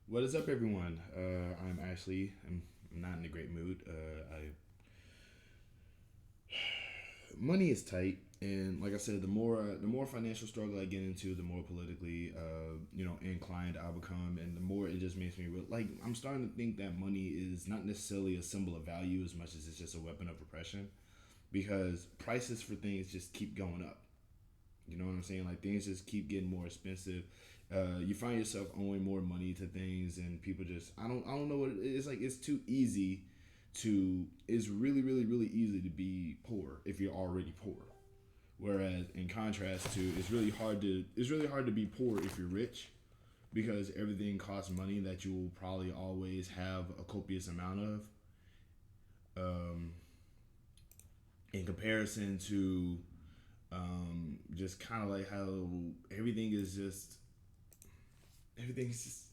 What is up, everyone? I'm Ashley. I'm not in a great mood. I Money is tight, and like I said, the more financial struggle I get into, the more politically inclined I become, and the more it just makes me like I'm starting to think that money is not necessarily a symbol of value as much as it's just a weapon of oppression, because prices for things just keep going up. You know what I'm saying? Like things just keep getting more expensive. You find yourself owing more money to things, and people just I don't know what it is. Like it's too easy to it's really easy to be poor if you're already poor. Whereas in contrast to it's really hard to be poor if you're rich, because everything costs money that you will probably always have a copious amount of. Um, in comparison to just kind of like how everything is just everything's just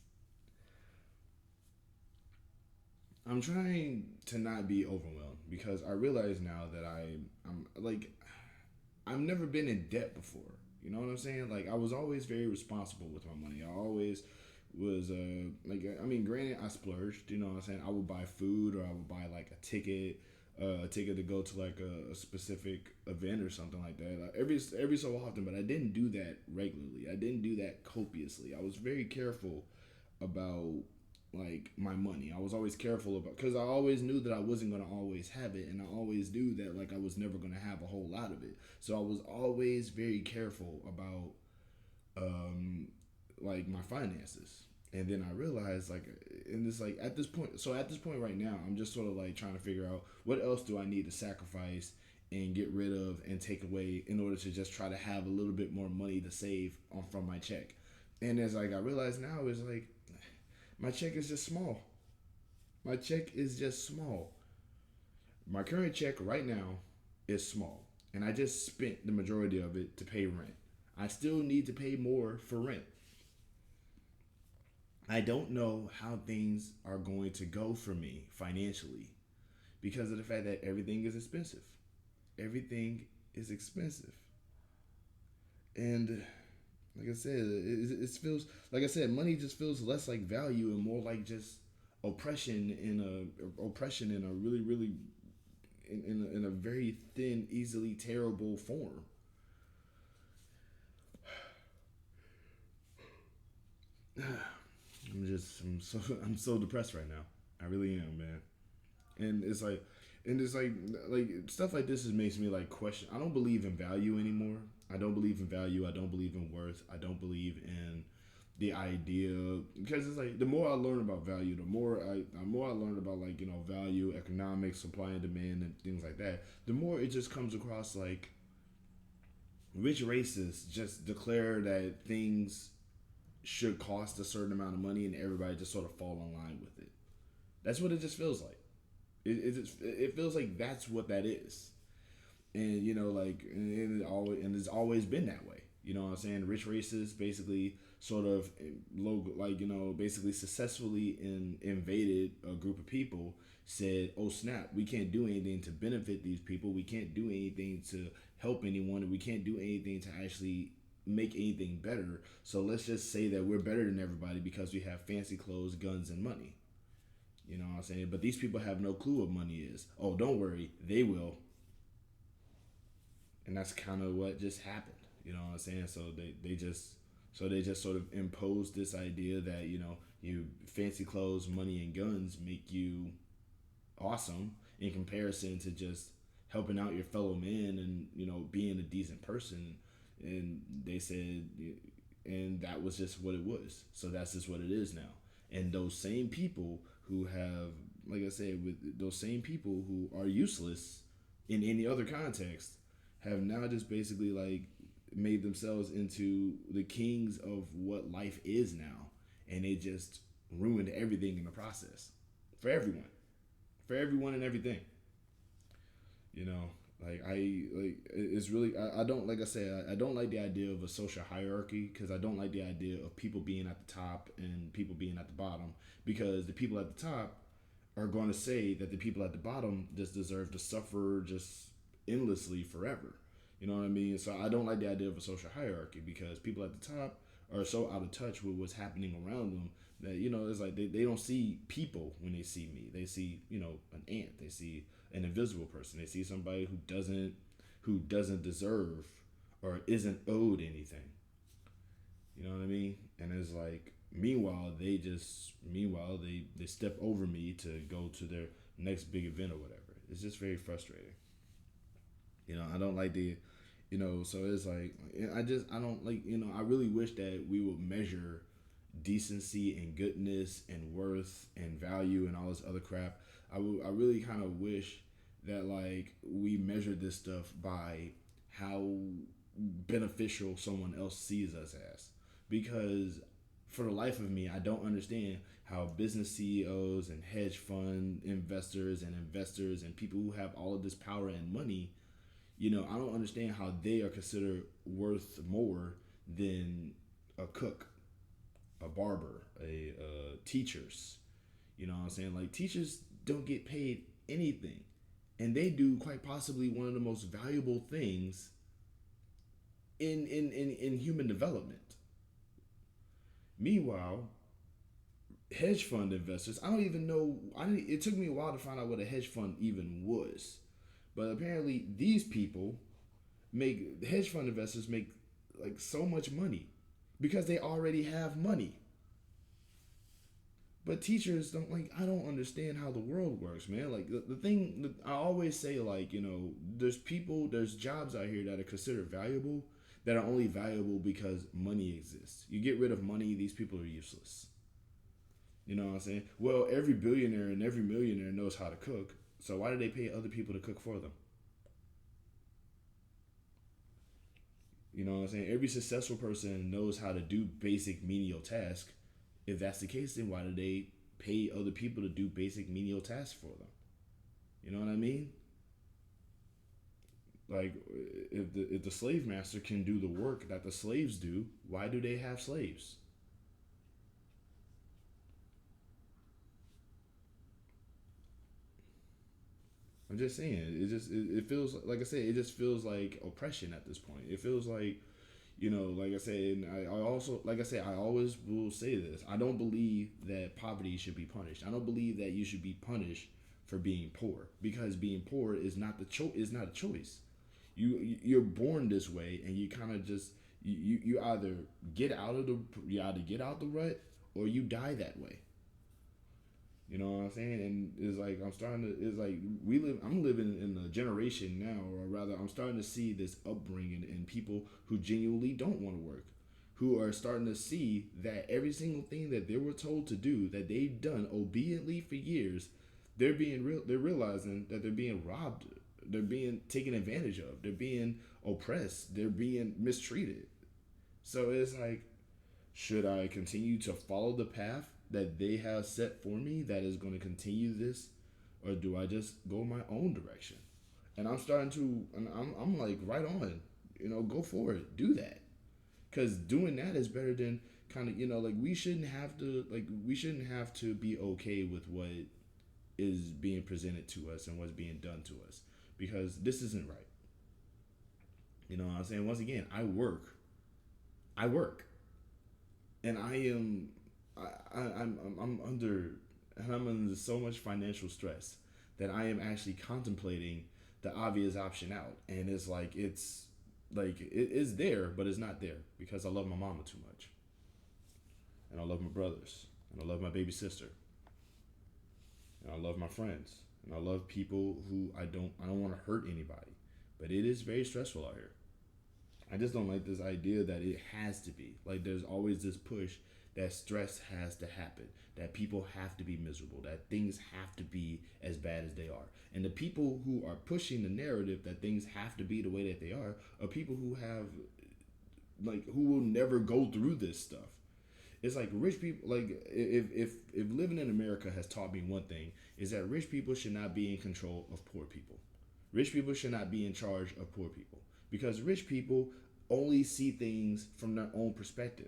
I'm trying to not be overwhelmed because I realize now that I'm like I've never been in debt before. You know what I'm saying? Like I was always very responsible with my money. I always was like I mean, granted I splurged. You know what I'm saying? I would buy food, or I would buy like a ticket to go to like a specific event or something like that. Like every so often, but I didn't do that regularly. I didn't do that copiously. I was very careful about like my money. I was always careful about, because I always knew that I wasn't gonna always have it, and I always knew that like I was never gonna have a whole lot of it. So I was always very careful about um like my finances. And then I realized like, and it's like at this point, so at this point right now, I'm just sort of like trying to figure out what else do I need to sacrifice and get rid of and take away in order to just try to have a little bit more money to save on from my check. And as like I realize now is like my check is just small. My check is just small. My current check right now is small. And I just spent the majority of it to pay rent. I still need to pay more for rent. I don't know how things are going to go for me financially because of the fact that everything is expensive. Everything is expensive. And like I said, it feels like I said, money just feels less like value and more like just oppression in a really in a very thin, easily terrible form. I'm so depressed right now. I really am, man. And it's like like stuff like this just makes me like question. I don't believe in value anymore. I don't believe in value. I don't believe in worth. I don't believe in the idea, because it's like the more I learn about value, the more I learn about like value, economics, supply and demand, and things like that. The more it just comes across like rich racists just declare that things should cost a certain amount of money, and everybody just sort of fall in line with it. That's what it just feels like. It feels like that's what that is. And like, and it's always been that way. You know what I'm saying? Rich racists basically sort of logo, like basically successfully invaded a group of people. Said, "Oh snap, we can't do anything to benefit these people. We can't do anything to help anyone, and we can't do anything to actually make anything better. So let's just say that we're better than everybody because we have fancy clothes, guns, and money." You know what I'm saying? But these people have no clue what money is. Oh, don't worry, they will. And that's kind of what just happened. You know what I'm saying? So they just sort of imposed this idea that you fancy clothes, money, and guns make you awesome in comparison to just helping out your fellow man and being a decent person. And they said, and that was just what it was. So that's just what it is now. And those same people who have, like I said, with those same people who are useless in any other context, have now just basically like made themselves into the kings of what life is now, and they just ruined everything in the process for everyone, and everything. You know, it's really I don't, like I said, I don't like the idea of a social hierarchy, because I don't like the idea of people being at the top and people being at the bottom, because the people at the top are going to say that the people at the bottom just deserve to suffer just endlessly forever. You know what I mean? So I don't like the idea of a social hierarchy, because people at the top are so out of touch with what's happening around them that it's like they don't see people when they see me. They see an ant. They see an invisible person. They see somebody who doesn't deserve or isn't owed anything. You know what I mean? And it's like meanwhile they step over me to go to their next big event or whatever. It's just very frustrating. I don't like so it's like I don't like I really wish that we would measure decency and goodness and worth and value and all this other crap. I really kind of wish that like we measure this stuff by how beneficial someone else sees us as, because for the life of me I don't understand how business CEOs and hedge fund investors and people who have all of this power and money, I don't understand how they are considered worth more than a cook, a barber, a teachers. You know what I'm saying? Like teachers don't get paid anything, and they do quite possibly one of the most valuable things in human development. Meanwhile, hedge fund investors, I don't even know. It took me a while to find out what a hedge fund even was, but apparently these people make hedge fund investors make like so much money because they already have money. But teachers don't like. I don't understand how the world works, man. Like the thing that I always say, like there's jobs out here that are considered valuable that are only valuable because money exists. You get rid of money, these people are useless. You know what I'm saying? Well, every billionaire and every millionaire knows how to cook, so why do they pay other people to cook for them? You know what I'm saying? Every successful person knows how to do basic menial tasks. If that's the case, then why do they pay other people to do basic menial tasks for them? You know what I mean? Like, if the slave master can do the work that the slaves do, why do they have slaves? I'm just saying. It feels like I said. It just feels like oppression at this point. It feels like like I said, and I also, like I said, I always will say this. I don't believe that poverty should be punished. I don't believe that you should be punished for being poor, because being poor is not a choice. You're born this way, and you kind of just you either you either get out the rut or you die that way. You know what I'm saying? And it's like it's like I'm living in a generation now, or rather, I'm starting to see this upbringing in people who genuinely don't want to work, who are starting to see that every single thing that they were told to do, that they've done obediently for years, they're realizing that they're being robbed, they're being taken advantage of, they're being oppressed, they're being mistreated. So it's like, should I continue to follow the path that they have set for me that is going to continue this, or do I just go my own direction? And I'm starting to, and I'm like, right on, go for it, do that, because doing that is better than kind of, like we shouldn't have to be okay with what is being presented to us and what's being done to us, because this isn't right. You know what I'm saying? Once again, I work, and I am I'm under so much financial stress that I am actually contemplating the obvious option out, and it is there, but it's not there because I love my mama too much, and I love my brothers, and I love my baby sister, and I love my friends, and I love people who I don't want to hurt anybody, but it is very stressful out here. I just don't like this idea that it has to be. Like, there's always this push that stress has to happen, that people have to be miserable, that things have to be as bad as they are. And the people who are pushing the narrative that things have to be the way that they are people who have, like, who will never go through this stuff. It's like rich people, like, if living in America has taught me one thing, is that rich people should not be in control of poor people. Rich people should not be in charge of poor people, because rich people only see things from their own perspective.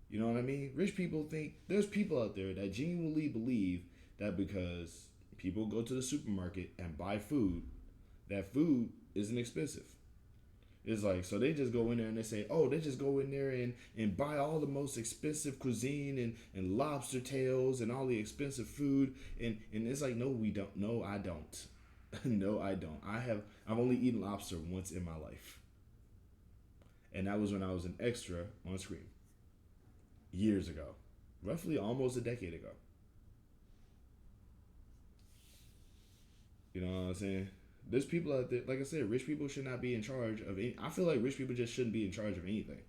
You know what I mean? Rich people think there's people out there that genuinely believe that because people go to the supermarket and buy food, that food isn't expensive. It's like, so they just go in there and they say, oh, they just go in there and buy all the most expensive cuisine and lobster tails and all the expensive food. And it's like, no, we don't. No, I don't. No, I don't. I've only eaten lobster once in my life. And that was when I was an extra on Scream years ago, roughly almost a decade ago. You know what I'm saying? There's people out there, like I said, rich people should not be in charge of any. I feel like rich people just shouldn't be in charge of anything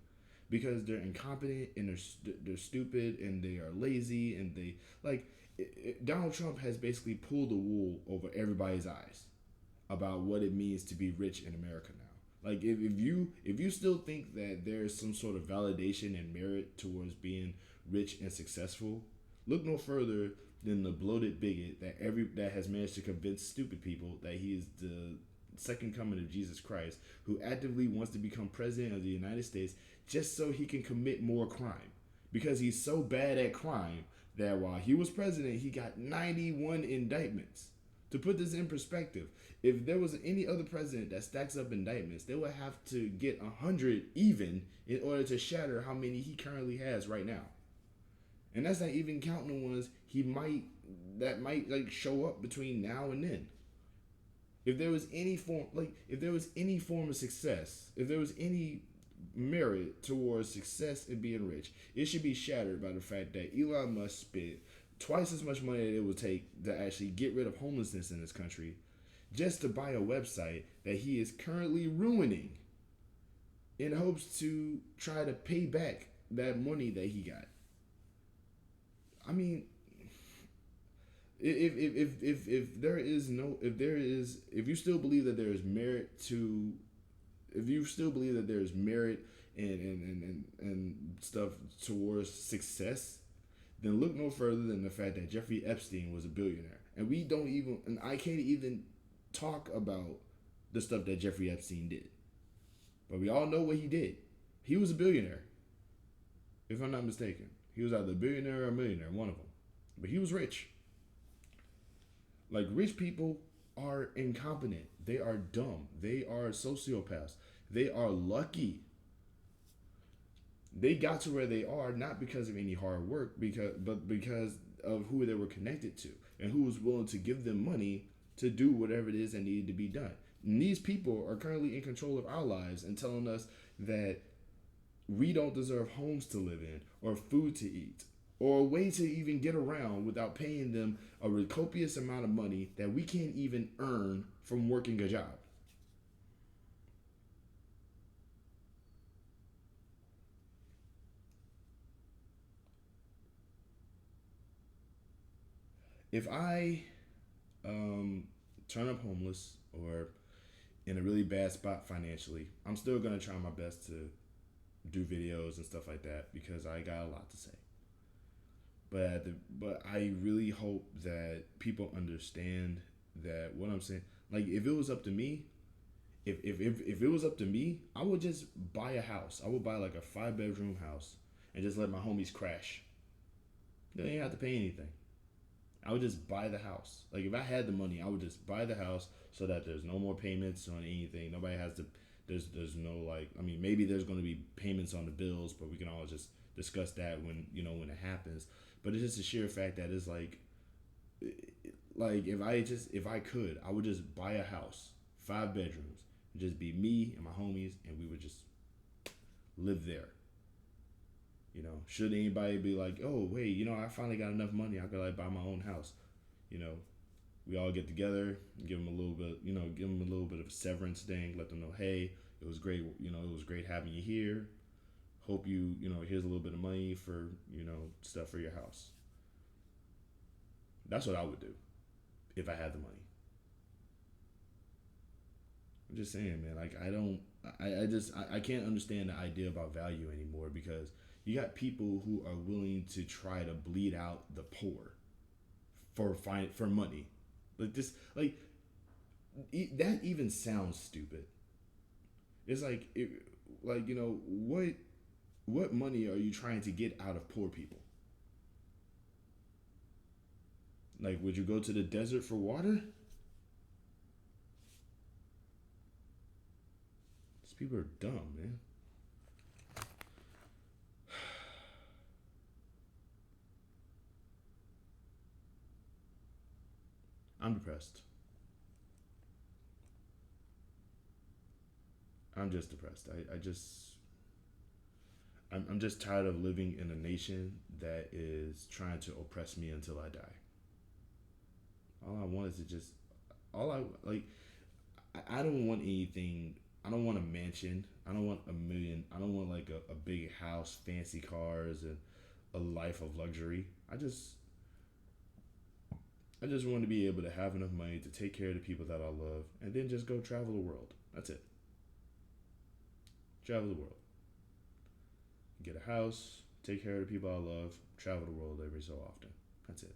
because they're incompetent and they're stupid and they are lazy and they like Donald Trump has basically pulled the wool over everybody's eyes about what it means to be rich in America now. Like if you still think that there's some sort of validation and merit towards being rich and successful, look no further than the bloated bigot that has managed to convince stupid people that he is the second coming of Jesus Christ, who actively wants to become president of the United States just so he can commit more crime. Because he's so bad at crime that while he was president, he got 91 indictments. To put this in perspective, if there was any other president that stacks up indictments, they would have to get 100 even in order to shatter how many he currently has right now. And that's not even counting the ones that might like show up between now and then. If there was any form of success, if there was any merit towards success in being rich, it should be shattered by the fact that Elon Musk spent twice as much money that it would take to actually get rid of homelessness in this country just to buy a website that he is currently ruining in hopes to try to pay back that money that he got. I mean, if you still believe that there is merit to, if you still believe that there is merit and stuff towards success, then look no further than the fact that Jeffrey Epstein was a billionaire, and I can't even talk about the stuff that Jeffrey Epstein did, but we all know what he did. He was a billionaire, if I'm not mistaken. He was either a billionaire or a millionaire, one of them. But he was rich. Like, rich people are incompetent. They are dumb. They are sociopaths. They are lucky. They got to where they are not because of any hard work, but because of who they were connected to and who was willing to give them money to do whatever it is that needed to be done. And these people are currently in control of our lives and telling us that we don't deserve homes to live in or food to eat or a way to even get around without paying them a copious amount of money that we can't even earn from working a job. If I turn up homeless or in a really bad spot financially, I'm still going to try my best to do videos and stuff like that because I got a lot to say. But I really hope that people understand that what I'm saying. Like, if it was up to me, if it was up to me, I would just buy a house. I would buy like a 5-bedroom house and just let my homies crash. They didn't have to pay anything. I would just buy the house. Like, if I had the money, I would just buy the house so that there's no more payments on anything. Nobody has to. There's no, like, I mean, maybe there's going to be payments on the bills, but we can all just discuss that when when it happens. But it's just a sheer fact that it's like if I could, I would just buy a house, 5 bedrooms, just be me and my homies, and we would just live there. Should anybody be like, oh wait, I finally got enough money, I could like buy my own house. You know, we all get together, give them a little bit, give them a little bit of a severance thing, let them know, hey, it was great, it was great having you here. Hope here's a little bit of money for, stuff for your house. That's what I would do if I had the money. I'm just saying, man, like, I can't understand the idea about value anymore because you got people who are willing to try to bleed out the poor for money. Like this, that even sounds stupid. It's what money are you trying to get out of poor people? Like, would you go to the desert for water? people are dumb, man. I'm depressed. I'm just depressed. I'm just tired of living in a nation that is trying to oppress me until I die. All I want is to just, all I like. I don't want anything. I don't want a mansion. I don't want a million. I don't want like a big house, fancy cars, and a life of luxury. I just want to be able to have enough money to take care of the people that I love, and then just go travel the world. That's it. Travel the world. Get a house, take care of the people I love, travel the world every so often. That's it.